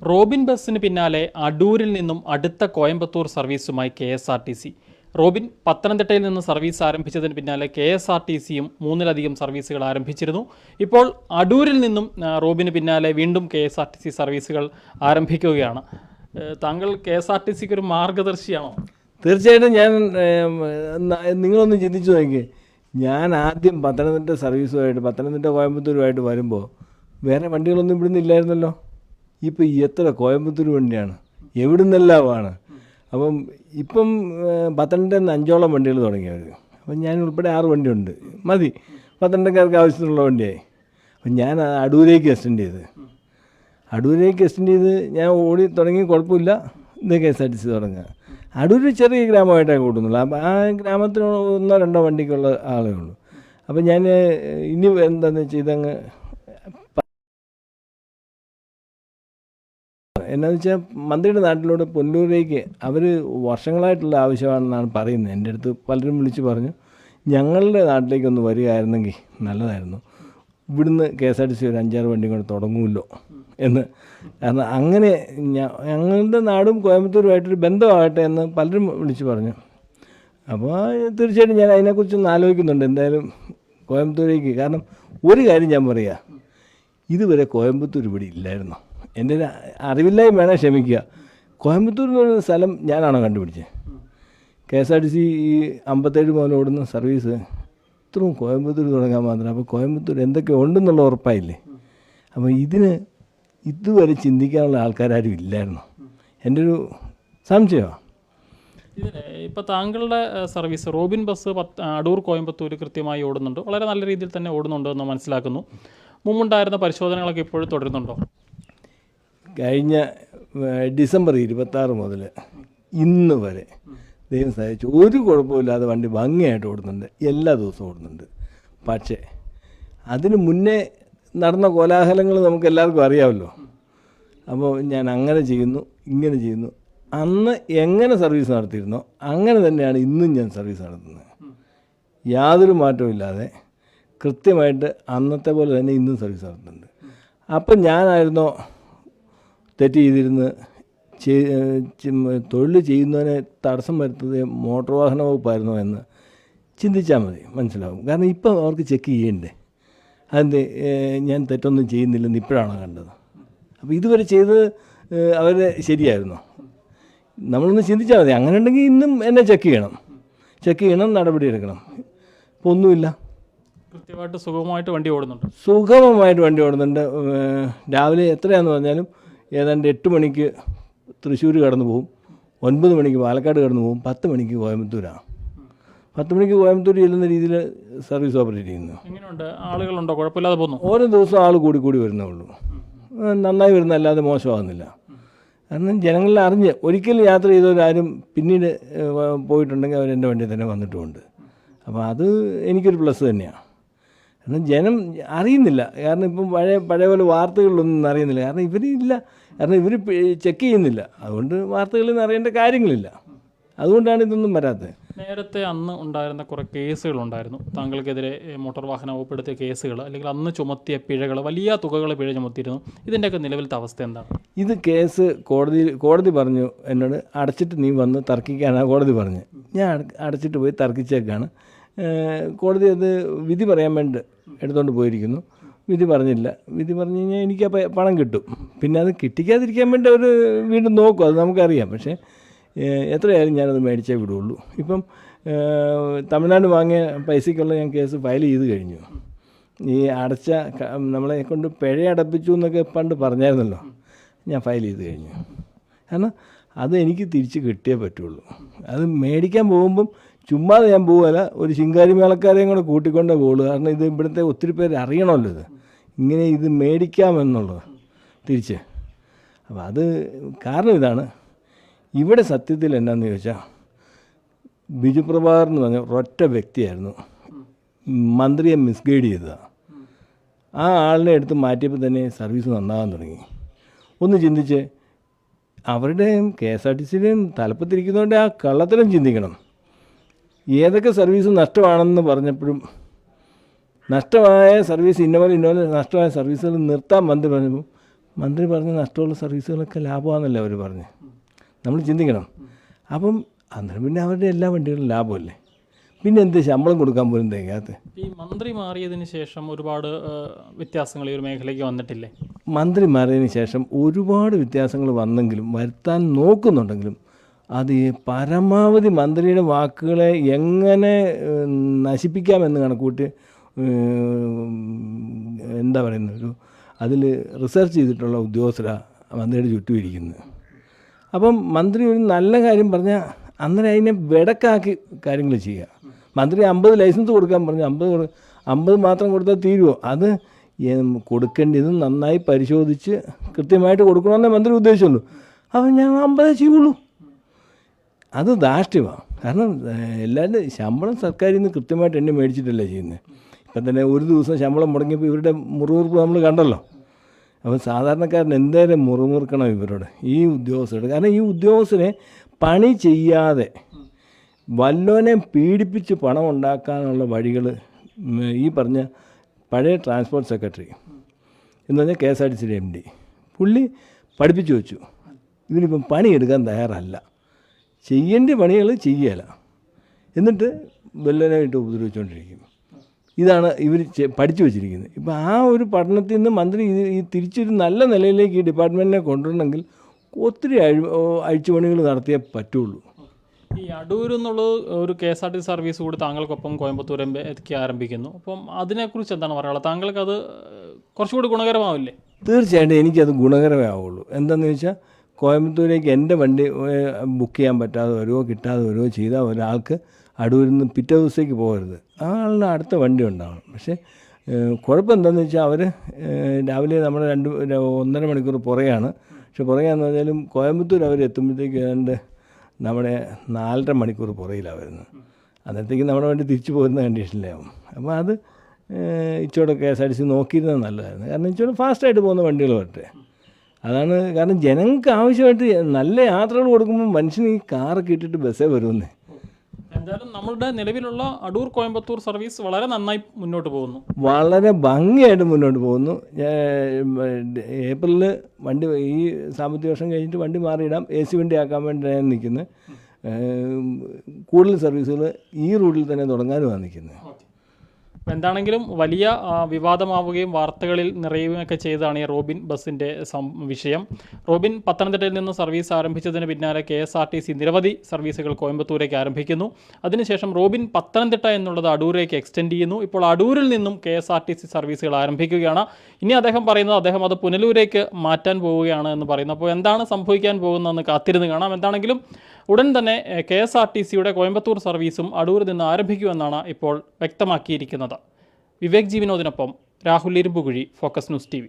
Robin ബസ്സിന് പിന്നാലെ അടൂരിൽ നിന്നും അടുത്ത കോയമ്പത്തൂർ സർവീസുമായി KSRTC. റോബിൻ പത്തനംതിട്ടയിൽ നിന്ന് സർവീസ് ആരംഭിച്ചതിന് പിന്നാലെ KSRTCയും 3-ലധികം സർവീസുകൾ ആരംഭിച്ചിരുന്നു. ഇപ്പോൾ അടൂരിൽ നിന്നും റോബിന് പിന്നാലെ വീണ്ടും KSRTC സർവീസുകൾ ആരംഭിക്കുകയാണ്. താങ്കൾ KSRTCക്ക് ഒരു മാർഗദർശിയാണോ? തീർച്ചയായിട്ടും. നിങ്ങളൊന്ന് ചിന്തിച്ചു നോക്കി. ഞാൻ ആദ്യം പത്തനംതിട്ട സർവീസുമായിട്ട് പത്തനംതിട്ട കോയമ്പത്തൂരുമായിട്ട് വരുമ്പോൾ വേറെ വണ്ടികളൊന്നും ഇവിടുന്ന് ഇല്ലായിരുന്നല്ലോ. ഇപ്പോൾ എത്ര കോയമ്പത്തൂർ വണ്ടിയാണ്, എവിടെ നിന്നെല്ലാമാണ്. ഇപ്പം പത്തനംതിട്ടയിൽ നിന്ന് 5ഓളം വണ്ടികൾ തുടങ്ങിയത്. അപ്പം ഞാൻ ഉൾപ്പെടെ 6 വണ്ടിയുണ്ട്. മതി, പത്തനംതിട്ടക്കാർക്ക് ആവശ്യത്തിനുള്ള വണ്ടിയായി. അപ്പം ഞാൻ അടൂരേക്ക് എക്സ്റ്റെൻഡ് ചെയ്ത് ഞാൻ ഓടി തുടങ്ങി. കുഴപ്പമില്ല, ഇത് KSRTC തുടങ്ങുക. അടൂർ ചെറിയ ഗ്രാമമായിട്ടാണ് കൂട്ടുന്നുള്ളൂ. അപ്പം ആ ഗ്രാമത്തിന് 1-2 വണ്ടിക്കുള്ള ആളേ ഉള്ളൂ. അപ്പം ഞാൻ ഇനി എന്താണെന്ന് വെച്ചാൽ ഇതങ്ങ് എന്നാന്ന് വെച്ചാൽ മന്ത്രിയുടെ നാട്ടിലൂടെ പൊന്നൂരേക്ക് അവർ വർഷങ്ങളായിട്ടുള്ള ആവശ്യമാണെന്നാണ് പറയുന്നത്. എൻ്റെ അടുത്ത് പലരും വിളിച്ച് പറഞ്ഞു, ഞങ്ങളുടെ നാട്ടിലേക്കൊന്ന് വരികയായിരുന്നെങ്കിൽ നല്ലതായിരുന്നു, ഇവിടുന്ന് KSRTC ഒരു 5-6 വണ്ടി കൂടെ തുടങ്ങുമല്ലോ എന്ന്. കാരണം അങ്ങനെ ഞങ്ങളുടെ നാടും കോയമ്പത്തൂരുമായിട്ടൊരു ബന്ധമാകട്ടെ എന്ന് പലരും വിളിച്ച് പറഞ്ഞു. അപ്പോൾ തീർച്ചയായിട്ടും ഞാൻ അതിനെക്കുറിച്ചൊന്ന് ആലോചിക്കുന്നുണ്ട് എന്തായാലും കോയമ്പത്തൂരേക്ക്. കാരണം ഒരു കാര്യം ഞാൻ പറയുക, ഇതുവരെ കോയമ്പത്തൂർ ഇവിടെ ഇല്ലായിരുന്നു. എൻ്റെ അറിവില്ലായ്മ വേണേൽ ക്ഷമിക്കുക. കോയമ്പത്തൂർ എന്ന് പറയുന്ന സ്ഥലം ഞാനാണോ കണ്ടുപിടിച്ചത്? KSRTC 57 മുതൽ ഓടുന്ന സർവീസ് ഇത്രയും കോയമ്പത്തൂർ തുടങ്ങാൻ മാത്രം. അപ്പോൾ കോയമ്പത്തൂർ എന്തൊക്കെ ഉണ്ടെന്നുള്ള ഉറപ്പായില്ലേ. അപ്പോൾ ഇതിന് ഇതുവരെ ചിന്തിക്കാനുള്ള ആൾക്കാരും ഇല്ലായിരുന്നു. എൻ്റെ ഒരു സംശയമാണ്. ഇപ്പോൾ താങ്കളുടെ service Robin bus Adoor Coimbatore കൃത്യമായി ഓടുന്നുണ്ട്, വളരെ നല്ല രീതിയിൽ തന്നെ ഓടുന്നുണ്ട് എന്ന് മനസ്സിലാക്കുന്നു. മുമ്പുണ്ടായിരുന്ന പരിശോധനകളൊക്കെ ഇപ്പോഴും തുടരുന്നുണ്ടോ? കഴിഞ്ഞ ഡിസംബർ 26 മുതൽ ഇന്ന് വരെ ദൈവം സഹായിച്ചു ഒരു കുഴപ്പമില്ലാതെ വണ്ടി ഭംഗിയായിട്ട് ഓടുന്നുണ്ട്, എല്ലാ ദിവസവും ഓടുന്നുണ്ട്. പക്ഷേ അതിന് മുന്നേ നടന്ന കോലാഹലങ്ങൾ നമുക്ക് എല്ലാവർക്കും അറിയാമല്ലോ. അപ്പോൾ ഞാൻ അങ്ങനെ ചെയ്യുന്നു, ഇങ്ങനെ ചെയ്യുന്നു. അന്ന് എങ്ങനെ സർവീസ് നടത്തിയിരുന്നോ അങ്ങനെ തന്നെയാണ് ഇന്നും ഞാൻ സർവീസ് നടത്തുന്നത്. യാതൊരു മാറ്റവും ഇല്ലാതെ കൃത്യമായിട്ട് അന്നത്തെ പോലെ തന്നെ ഇന്നും സർവീസ് നടത്തുന്നുണ്ട്. അപ്പം ഞാനായിരുന്നോ തെറ്റ് ചെയ്തിരുന്ന് തൊഴിൽ ചെയ്യുന്നതിനെ തടസ്സം വരുത്തുന്നത് മോട്ടോർ വാഹന വകുപ്പായിരുന്നോ എന്ന് ചിന്തിച്ചാൽ മതി, മനസ്സിലാവും. കാരണം ഇപ്പം അവർക്ക് ചെക്ക് ചെയ്യണ്ടേ, അതിൻ്റെ ഞാൻ തെറ്റൊന്നും ചെയ്യുന്നില്ലെന്ന് ഇപ്പോഴാണ് കണ്ടത്. അപ്പോൾ ഇതുവരെ ചെയ്തത് അവർ ശരിയായിരുന്നോ? നമ്മളൊന്ന് ചിന്തിച്ചാൽ മതി. അങ്ങനെ ഉണ്ടെങ്കിൽ ഇന്നും എന്നെ ചെക്ക് ചെയ്യണം, നടപടി എടുക്കണം. ഇപ്പോൾ ഒന്നുമില്ല, കൃത്യമായിട്ട് സുഗമമായിട്ട് വണ്ടി ഓടുന്നുണ്ട്. രാവിലെ എത്രയാണെന്ന് പറഞ്ഞാലും ഏതാണ്ട് 8 മണിക്ക് തൃശ്ശൂർ കടന്നു പോകും, 9 മണിക്ക് പാലക്കാട് കടന്നു പോകും, 10 മണിക്ക് കോയമ്പത്തൂരാണ്. 10 മണിക്ക് കോയമ്പത്തൂർ ചെല്ലുന്ന രീതിയിൽ സർവീസ് ഓപ്പറേറ്റ് ചെയ്യുന്നു. എങ്ങനെയുണ്ട്? ആളുകളുണ്ടോ? കുഴപ്പമില്ലാതെ പോകുന്നു? ഓരോ ദിവസവും ആൾ കൂടി വരുന്നേ ഉള്ളൂ. നന്നായി വരുന്ന, അല്ലാതെ മോശമാകുന്നില്ല. കാരണം ജനങ്ങളിൽ അറിഞ്ഞ് ഒരിക്കലും യാത്ര ചെയ്തവരാരും പിന്നീട് പോയിട്ടുണ്ടെങ്കിൽ അവരെൻ്റെ വണ്ടിയിൽ തന്നെ വന്നിട്ടുമുണ്ട്. അപ്പോൾ അത് എനിക്കൊരു പ്ലസ് തന്നെയാണ്. കാരണം ജനം അറിയുന്നില്ല. കാരണം ഇപ്പം പഴയ പോലെ വാർത്തകളിലൊന്നും അറിയുന്നില്ല. കാരണം ഇവരില്ല, കാരണം ഇവർ ചെക്ക് ചെയ്യുന്നില്ല. അതുകൊണ്ട് വാർത്തകളിൽ നിന്ന് അറിയേണ്ട കാര്യങ്ങളില്ല. അതുകൊണ്ടാണ് ഇതൊന്നും വരാത്തത്. നേരത്തെ അന്ന് ഉണ്ടായിരുന്ന കുറേ കേസുകളുണ്ടായിരുന്നു താങ്കൾക്കെതിരെ, മോട്ടോർ വാഹന വകുപ്പെടുത്തിയ കേസുകൾ, അല്ലെങ്കിൽ അന്ന് ചുമത്തിയ പിഴകൾ, വലിയ തുകകൾ പിഴ ചുമത്തിയിരുന്നു. ഇതിൻ്റെയൊക്കെ നിലവിലത്തെ അവസ്ഥ എന്താണ്? ഇത് കേസ് കോടതി പറഞ്ഞു എന്നോട്, അടച്ചിട്ട് നീ വന്ന് തർക്കിക്കാനാണ് കോടതി പറഞ്ഞു. ഞാൻ അടച്ചിട്ട് പോയി തർക്കിച്ചേക്കാണ്. കോടതി അത് വിധി പറയാൻ വേണ്ടി എടുത്തുകൊണ്ട് പോയിരിക്കുന്നു. വിധി പറഞ്ഞില്ല. വിധി പറഞ്ഞു കഴിഞ്ഞാൽ എനിക്ക് ആ പണം കിട്ടും. പിന്നെ അത് കിട്ടിക്കാതിരിക്കാൻ വേണ്ടി അവർ വീണ്ടും നോക്കും, അത് നമുക്കറിയാം. പക്ഷേ എത്രയായാലും ഞാനത് മേടിച്ചേ വിടുള്ളൂ. ഇപ്പം തമിഴ്നാട് വാങ്ങിയ പൈസയ്ക്കുള്ള ഞാൻ കേസ് ഫയൽ ചെയ്ത് കഴിഞ്ഞു. ഈ നമ്മളെ കൊണ്ട് പിഴ അടപ്പിച്ചു എന്നൊക്കെ പണ്ട് പറഞ്ഞായിരുന്നല്ലോ, ഞാൻ ഫയൽ ചെയ്ത് കഴിഞ്ഞു. കാരണം അത് എനിക്ക് തിരിച്ച് കിട്ടിയേ പറ്റുള്ളൂ. അത് മേടിക്കാൻ പോകുമ്പം ചുമ്മാതെ ഞാൻ പോവുകയല്ല, ഒരു ശിങ്കാരി മേളക്കാരെയും കൂടെ കൂട്ടിക്കൊണ്ടേ പോകുള്ളൂ. കാരണം ഇത് ഇവിടുത്തെ ഒത്തിരി പേര് അറിയണമല്ലോ ഇങ്ങനെ ഇത് മേടിക്കാമെന്നുള്ളത് തിരിച്ച്. അപ്പോൾ അത് കാരണം ഇതാണ്. ഇവിടെ സത്യത്തിൽ എന്നാന്ന് ചോദിച്ചാൽ, ബിജു പ്രഭാകർ എന്ന് പറഞ്ഞ ഒരൊറ്റ വ്യക്തിയായിരുന്നു മന്ത്രിയെ മിസ്ഗൈഡ് ചെയ്തതാണ്. ആ ആളിനെ എടുത്ത് മാറ്റിയപ്പോൾ തന്നെ സർവീസ് നന്നാകാൻ തുടങ്ങി. ഒന്ന് ചിന്തിച്ച്, അവരുടെയും KSRTCയുടെയും തലപ്പത്തിരിക്കുന്നവരുടെ ആ കള്ളത്തരം ചിന്തിക്കണം. ഏതൊക്കെ സർവീസ് നഷ്ടമാണെന്ന് പറഞ്ഞപ്പോഴും, നഷ്ടമായ സർവീസ് ഇന്നപോലെ നഷ്ടമായ സർവീസുകൾ നിർത്താൻ മന്ത്രി പറഞ്ഞപ്പോൾ മന്ത്രി പറഞ്ഞ നഷ്ടമുള്ള സർവീസുകളൊക്കെ ലാഭമാണെന്നല്ലേ അവർ പറഞ്ഞ്. നമ്മൾ ചിന്തിക്കണം. അപ്പം അന്നേരം പിന്നെ അവരുടെ എല്ലാ വണ്ടികളും ലാഭമല്ലേ. പിന്നെ എന്ത് ശമ്പളം കൊടുക്കാൻ പോലും തികയാത്ത. ഈ മന്ത്രി മാറിയതിന് ശേഷം ഒരുപാട് വ്യത്യാസങ്ങൾ ഈ ഒരു മേഖലയ്ക്ക് വന്നിട്ടില്ലേ? മന്ത്രി മാറിയതിന് ശേഷം ഒരുപാട് വ്യത്യാസങ്ങൾ വന്നെങ്കിലും വരുത്താൻ നോക്കുന്നുണ്ടെങ്കിലും അത് ഈ പരമാവധി മന്ത്രിയുടെ വാക്കുകളെ എങ്ങനെ നശിപ്പിക്കാമെന്ന് കണക്കൂട്ടി എന്താ പറയുന്നത്, ഒരു അതിൽ റിസർച്ച് ചെയ്തിട്ടുള്ള ഉദ്യോഗസ്ഥരാണ് മന്ത്രിയുടെ ചുറ്റും ഇരിക്കുന്നത്. അപ്പം മന്ത്രി ഒരു നല്ല കാര്യം പറഞ്ഞാൽ അന്നേരം അതിനെ വെടക്കാക്കി കാര്യങ്ങൾ ചെയ്യുക. മന്ത്രി 50 ലൈസൻസ് കൊടുക്കാൻ പറഞ്ഞു, 50 മാത്രം കൊടുത്താൽ തീരുമോ? അത് കൊടുക്കേണ്ടത് നന്നായി പരിശോധിച്ച് കൃത്യമായിട്ട് കൊടുക്കണമെന്നേ മന്ത്രി ഉദ്ദേശിച്ചുള്ളൂ. അപ്പം ഞാൻ 50 ചെയ്യുള്ളൂ. അത് ധാർഷ്ട്യമാണ്. കാരണം എല്ലാവരും ശമ്പളം സർക്കാരിൽ നിന്ന് കൃത്യമായിട്ട് എണ്ണി മേടിച്ചിട്ടല്ലേ ചെയ്യുന്നത്. ഇപ്പം തന്നെ ഒരു ദിവസം ശമ്പളം മുടങ്ങിയപ്പോൾ ഇവരുടെ മുറുമുറുപ്പ് നമ്മൾ കണ്ടല്ലോ. അപ്പം സാധാരണക്കാരൻ എന്തേലും മുറുമുറുക്കണം ഇവരോട്, ഈ ഉദ്യോഗസ്ഥരോട്. കാരണം ഈ ഉദ്യോഗസ്ഥരെ പണി ചെയ്യാതെ വല്ലോനെ പീഡിപ്പിച്ച് പണം ഉണ്ടാക്കാനുള്ള വഴികൾ ഈ പറഞ്ഞ പഴയ ട്രാൻസ്പോർട്ട് സെക്രട്ടറി എന്ന് പറഞ്ഞാൽ KSRTC MD പുള്ളി പഠിപ്പിച്ചു വെച്ചു. ഇവരിപ്പം പണിയെടുക്കാൻ തയ്യാറല്ല, ചെയ്യേണ്ട പണികൾ ചെയ്യുകയില്ല, എന്നിട്ട് വല്ലനായിട്ട് ഉപദ്രവിച്ചുകൊണ്ടിരിക്കും. ഇതാണ് ഇവർ പഠിച്ചു വച്ചിരിക്കുന്നത്. ഇപ്പം ആ ഒരു പഠനത്തിൽ നിന്ന് മന്ത്രി ഈ തിരിച്ചൊരു നല്ല നിലയിലേക്ക് ഈ ഡിപ്പാർട്ട്മെൻറ്റിനെ കൊണ്ടുവരണമെങ്കിൽ ഒത്തിരി അഴിച്ചുപണികൾ നടത്തിയേ പറ്റുള്ളൂ. ഈ അടൂർ എന്നുള്ളത് ഒരു KSRTC സർവീസ് കൂടി താങ്കൾക്കൊപ്പം കോയമ്പത്തൂർ എത്തി ആരംഭിക്കുന്നു. അപ്പം അതിനെക്കുറിച്ച് എന്താണ് പറയാനുള്ളത്? താങ്കൾക്ക് അത് കുറച്ചുകൂടി ഗുണകരമാവില്ലേ? തീർച്ചയായിട്ടും എനിക്കത് ഗുണകരമേ ആവുള്ളൂ. എന്താണെന്ന് ചോദിച്ചാൽ കോയമ്പത്തൂരേക്ക് എൻ്റെ വണ്ടി ബുക്ക് ചെയ്യാൻ പറ്റാതെ വരുമോ കിട്ടാതെ വരുമോ ചെയ്താൽ ഒരാൾക്ക് അടൂരിൽ നിന്ന് പിറ്റേ ദിവസത്തേക്ക് പോകരുത്, ആ ആളിന് അടുത്ത വണ്ടി ഉണ്ടാവണം. പക്ഷേ കുഴപ്പം എന്താണെന്ന് വെച്ചാൽ അവർ രാവിലെ നമ്മൾ 1.5 മണിക്കൂർ പുറകെയാണ്. പക്ഷെ പുറകെയാണെന്ന് പറഞ്ഞാലും കോയമ്പത്തൂർ അവർ എത്തുമ്പോഴത്തേക്ക് ഏതാണ്ട് നമ്മുടെ 4.5 മണിക്കൂർ പുറകിലാണ് വരുന്നത്. അന്നേരത്തേക്ക് നമ്മുടെ വണ്ടി തിരിച്ചു പോരുന്ന കണ്ടീഷനിലാവും. അപ്പോൾ അത് ഇച്ചോടെ KSRTC നോക്കിയിരുന്നത് നല്ലതായിരുന്നു. കാരണം ഇച്ചോടെ ഫാസ്റ്റായിട്ട് പോകുന്ന വണ്ടികൾ വരട്ടെ. അതാണ് കാരണം ജനങ്ങൾക്ക് ആവശ്യമായിട്ട് നല്ല യാത്രകൾ കൊടുക്കുമ്പോൾ മനുഷ്യന് ഈ കാറൊക്കെ ഇട്ടിട്ട് ബസ്സേ വരുമെന്നേ. എന്തായാലും നമ്മളുടെ നിലവിലുള്ള അടൂർ കോയമ്പത്തൂർ സർവീസ് വളരെ നന്നായി മുന്നോട്ട് പോകുന്നു, വളരെ ഭംഗിയായിട്ട് മുന്നോട്ട് പോകുന്നു. ഏപ്രിലിൽ വണ്ടി ഈ സാമ്പത്തിക വർഷം കഴിഞ്ഞിട്ട് വണ്ടി മാറിയിടാം, AC വണ്ടി ആക്കാൻ വേണ്ടി ഞാൻ നിൽക്കുന്നത്. കൂടുതൽ സർവീസുകൾ ഈ റൂട്ടിൽ തന്നെ തുടങ്ങാനുമാണ് നിൽക്കുന്നത്. എന്താണെങ്കിലും വലിയ വിവാദമാവുകയും വാർത്തകളിൽ നിറയുകയൊക്കെ ചെയ്തതാണ് ഈ റോബിൻ ബസ്സിൻ്റെ വിഷയം. റോബിൻ പത്തനംതിട്ടയിൽ നിന്ന് സർവീസ് ആരംഭിച്ചതിന് പിന്നാലെ KSRTC നിരവധി സർവീസുകൾ കോയമ്പത്തൂരേക്ക് ആരംഭിക്കുന്നു. അതിനുശേഷം റോബിൻ പത്തനംതിട്ട എന്നുള്ളത് അടൂരേക്ക് എക്സ്റ്റെൻഡ് ചെയ്യുന്നു. ഇപ്പോൾ അടൂരിൽ നിന്നും KSRTC സർവീസുകൾ ആരംഭിക്കുകയാണ്. ഇനി അദ്ദേഹം പറയുന്നത് അദ്ദേഹം അത് പുനലൂരേക്ക് മാറ്റാൻ പോവുകയാണ് എന്ന് പറയുന്നു. അപ്പോൾ എന്താണ് സംഭവിക്കാൻ പോകുന്നതെന്ന് കാത്തിരുന്ന് കാണാം. എന്താണെങ്കിലും ഉടൻ തന്നെ KSRTCയുടെ കോയമ്പത്തൂർ സർവീസും അടൂരിൽ നിന്ന് ആരംഭിക്കുമെന്നാണ് ഇപ്പോൾ വ്യക്തമാക്കിയിരിക്കുന്നത്. വിവേക് ജി വിനോദിനൊപ്പം Rahul Irumbukuzhi, focus news TV.